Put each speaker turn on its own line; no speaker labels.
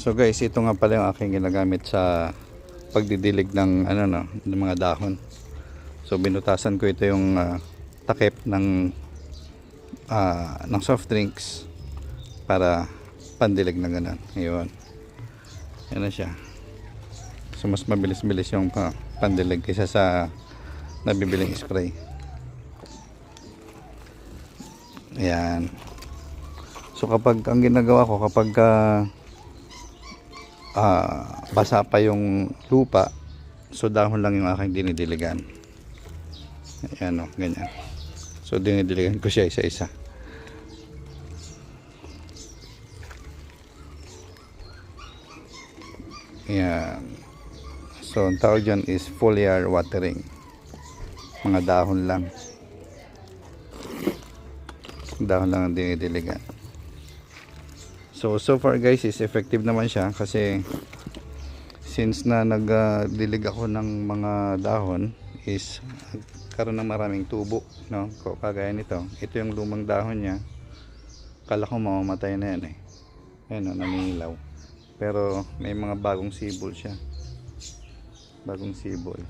So guys, ito nga pala yung aking ginagamit sa pagdidilig ng ng mga dahon. So binutasan ko ito yung takip ng soft drinks para pandilig na ganun. Ayun. Yan na siya. So mas mabilis-bilis yung pandilig kaysa sa nabibiling spray. Ayan. So kapag ang ginagawa ko kapag basa pa yung lupa, so dahon lang yung aking dinidiligan. Ayan o, ganyan. So dinidiligan ko siya isa-isa. Ayan. So ang tawag dyan is foliar watering. Mga dahon lang. Dahon lang ang dinidiligan. So far guys is effective naman siya kasi since na nagdilig ako ng mga dahon is karoon ng maraming tubo, no? Kagaya nito. Ito yung lumang dahon niya. Kala ko mamamatay na yan eh. Ayan o, nangingilaw. Pero may mga bagong sibol siya. Bagong sibol.